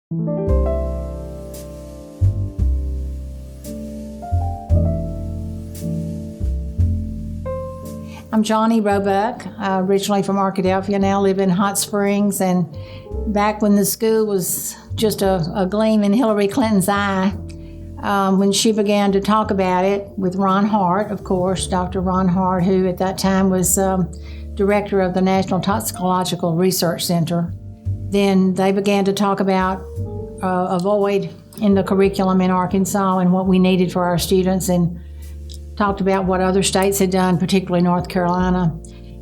I'm Johnnie Roebuck, originally from Arkadelphia, now live in Hot Springs. And back when the school was just a gleam in Hillary Clinton's eye, when she began to talk about it with Ron Hart, of course, Dr. Ron Hart, who at that time was director of the National Toxicological Research Center, then they began to talk about a void in the curriculum in Arkansas and what we needed for our students, and talked about what other states had done, particularly North Carolina.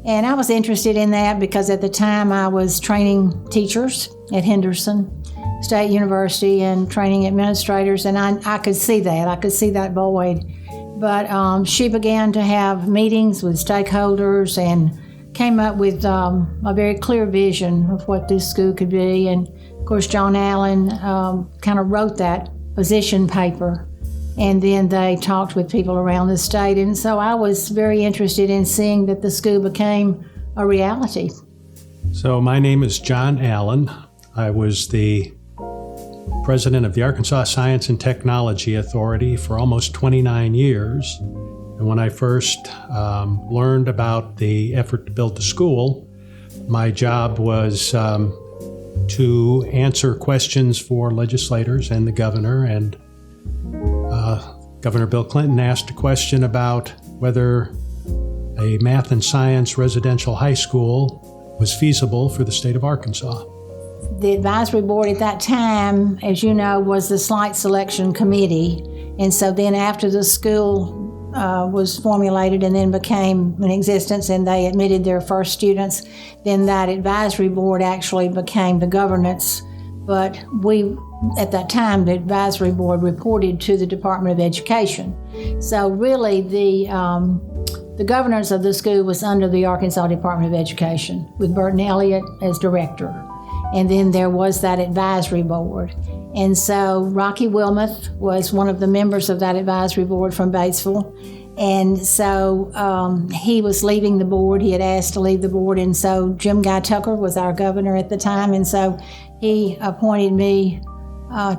And I was interested in that because at the time I was training teachers at Henderson State University and training administrators, and I could see that. I could see that void. But she began to have meetings with stakeholders and came up with a very clear vision of what this school could be. And of course, John Ahlen kind of wrote that position paper. And then they talked with people around the state. And so I was very interested in seeing that the school became a reality. So my name is John Ahlen. I was the president of the Arkansas Science and Technology Authority for almost 29 years. And when I first learned about the effort to build the school, my job was to answer questions for legislators and the governor. And Governor Bill Clinton asked a question about whether a math and science residential high school was feasible for the state of Arkansas. The advisory board at that time, as you know, was the site selection committee. And so then after the school was formulated and then became in existence and they admitted their first students, then that advisory board actually became the governance. But we, at that time, the advisory board reported to the Department of Education. So really the governance of the school was under the Arkansas Department of Education with Burton Elliott as director. And then there was that advisory board. And so Rocky Wilmoth was one of the members of that advisory board from Batesville. And so he was leaving the board. He had asked to leave the board. And so Jim Guy Tucker was our governor at the time. And so he appointed me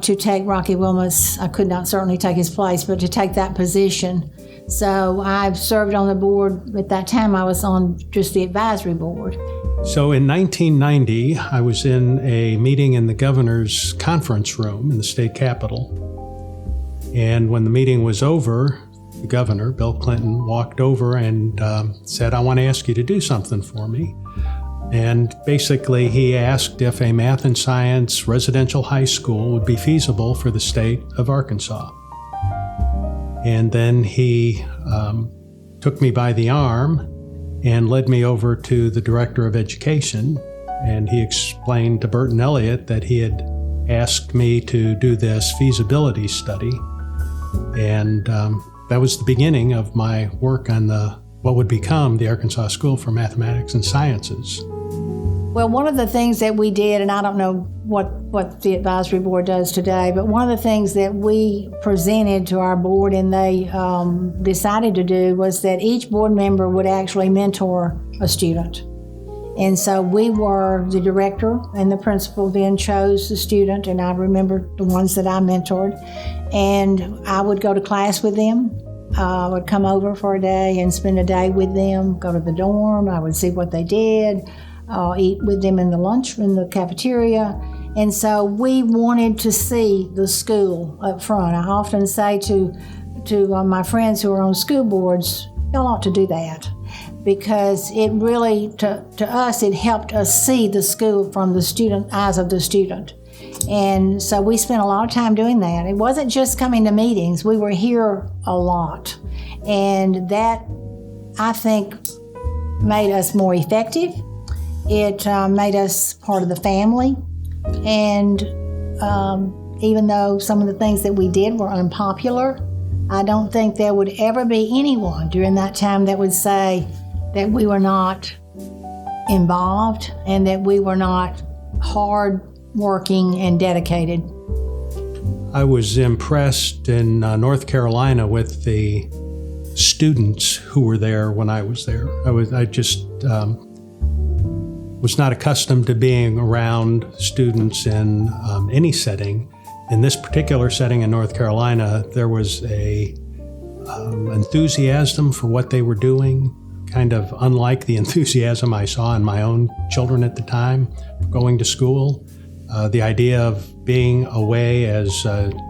to take Rocky Wilmoth's, I could not certainly take his place, but to take that position. So I've served on the board. At that time, I was on just the advisory board. So in 1990, I was in a meeting in the governor's conference room in the state capitol. And when the meeting was over, the governor, Bill Clinton, walked over and said, "I want to ask you to do something for me." And basically, he asked if a math and science residential high school would be feasible for the state of Arkansas. And then he took me by the arm and led me over to the director of education. And he explained to Burton Elliott that he had asked me to do this feasibility study. And that was the beginning of my work on what would become the Arkansas School for Mathematics and Sciences. Well, one of the things that we did, and I don't know what the advisory board does today, but one of the things that we presented to our board and they decided to do was that each board member would actually mentor a student. And so we were the director, and the principal then chose the student, and I remember the ones that I mentored. And I would go to class with them. I would come over for a day and spend a day with them, go to the dorm. I would see what they did, eat with them in the cafeteria. And so we wanted to see the school up front. I often say to my friends who are on school boards, y'all ought to do that, because it really, to us, it helped us see the school from the eyes of the student. And so we spent a lot of time doing that. It wasn't just coming to meetings. We were here a lot. And that, I think, made us more effective. It made us part of the family. And even though some of the things that we did were unpopular, I don't think there would ever be anyone during that time that would say that we were not involved and that we were not hard working and dedicated. I was impressed in North Carolina with the students who were there when I was there. I just was not accustomed to being around students in any setting. In this particular setting in North Carolina, there was a enthusiasm for what they were doing, kind of unlike the enthusiasm I saw in my own children at the time, going to school. The idea of being away as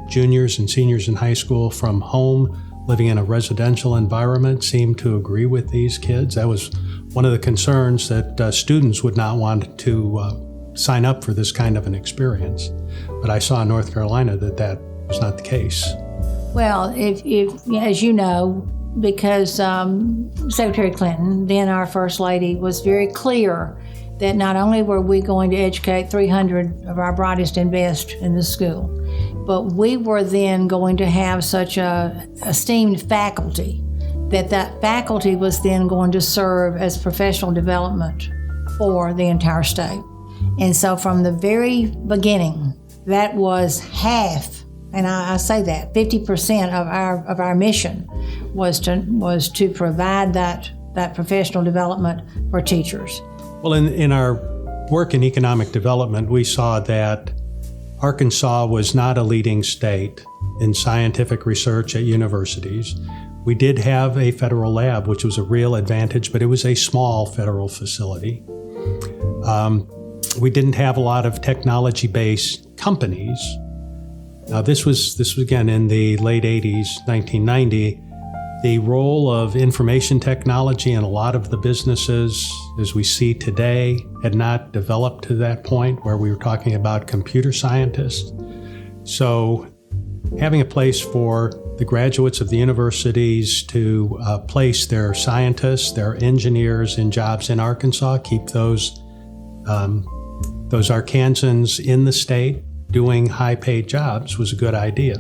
juniors and seniors in high school from home, living in a residential environment, seemed to agree with these kids. That was one of the concerns, that students would not want to sign up for this kind of an experience. But I saw in North Carolina that was not the case. Well, if as you know, because Secretary Clinton, then our First Lady, was very clear that not only were we going to educate 300 of our brightest and best in the school, but we were then going to have such a esteemed faculty that faculty was then going to serve as professional development for the entire state. And so from the very beginning, that was half, and I say that 50% of our mission was to provide that professional development for teachers. Well, in our work in economic development, we saw that Arkansas was not a leading state in scientific research at universities. We did have a federal lab, which was a real advantage, but it was a small federal facility. We didn't have a lot of technology-based companies. Now, this was again in the late 80s, 1990. The role of information technology in a lot of the businesses, as we see today, had not developed to that point where we were talking about computer scientists. So having a place for the graduates of the universities to place their scientists, their engineers in jobs in Arkansas, keep those Arkansans in the state doing high-paid jobs was a good idea.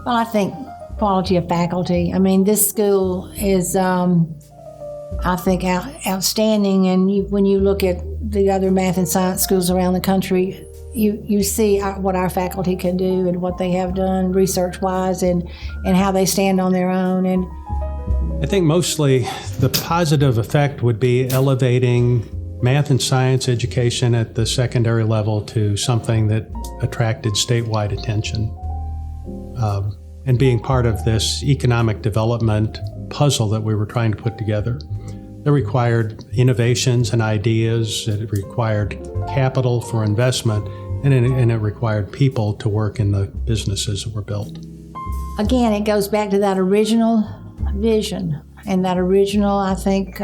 Well, I think quality of faculty. I mean, this school is, I think, outstanding. And when you look at the other math and science schools around the country, you see what our faculty can do and what they have done research-wise and how they stand on their own. And I think mostly the positive effect would be elevating math and science education at the secondary level to something that attracted statewide attention. And being part of this economic development puzzle that we were trying to put together. It required innovations and ideas, it required capital for investment, and it required people to work in the businesses that were built. Again, it goes back to that original vision and that original, I think,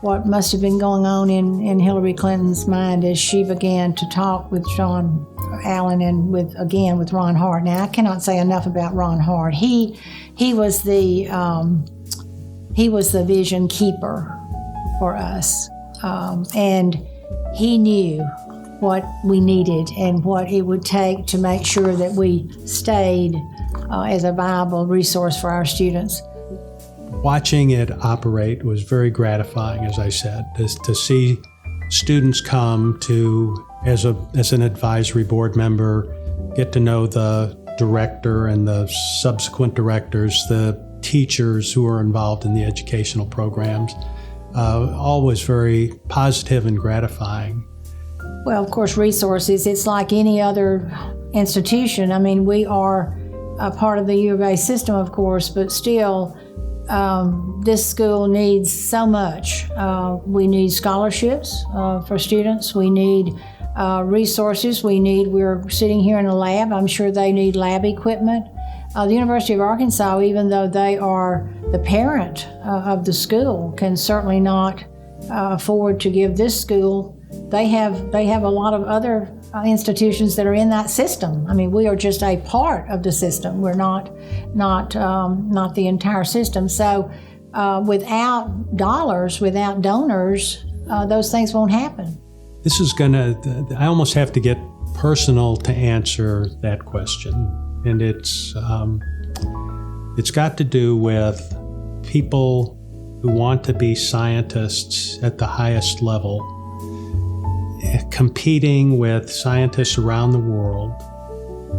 what must have been going on in Hillary Clinton's mind as she began to talk with John Ahlen and with Ron Hart. Now, I cannot say enough about Ron Hart. He was the vision keeper for us, and he knew what we needed and what it would take to make sure that we stayed as a viable resource for our students. Watching it operate was very gratifying, as I said, to see students come to, as an advisory board member, get to know the director and the subsequent directors, the teachers who are involved in the educational programs. All was very positive and gratifying. Well, of course, resources, it's like any other institution. I mean, we are a part of the U of A system, of course, but still, this school needs so much. We need scholarships for students. We need resources. We're sitting here in a lab. I'm sure they need lab equipment. The University of Arkansas, even though they are the parent of the school, can certainly not afford to give this school. They have a lot of other institutions that are in that system. I mean, we are just a part of the system. We're not the entire system. So without dollars, without donors, those things won't happen. This is I almost have to get personal to answer that question. And it's got to do with people who want to be scientists at the highest level, competing with scientists around the world.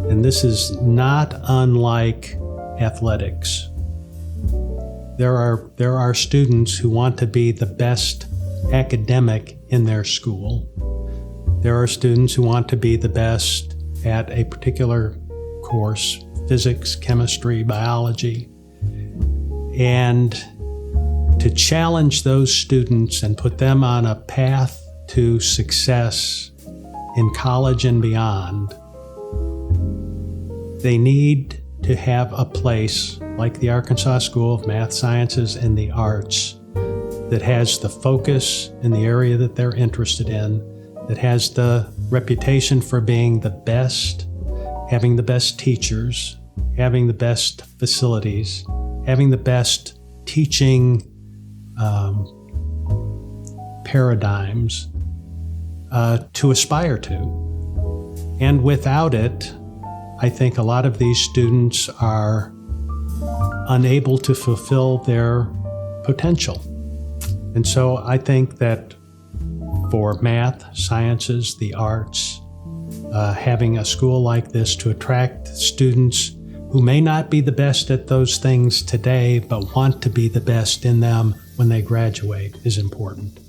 And this is not unlike athletics. There are students who want to be the best academic in their school. There are students who want to be the best at a particular course, physics, chemistry, biology, and to challenge those students and put them on a path to success in college and beyond, they need to have a place like the Arkansas School of Math, Sciences, and the Arts that has the focus in the area that they're interested in, that has the reputation for being the best, having the best teachers, having the best facilities, having the best teaching paradigms to aspire to. And without it, I think a lot of these students are unable to fulfill their potential. And so I think that for math, sciences, the arts, having a school like this to attract students who may not be the best at those things today, but want to be the best in them when they graduate is important.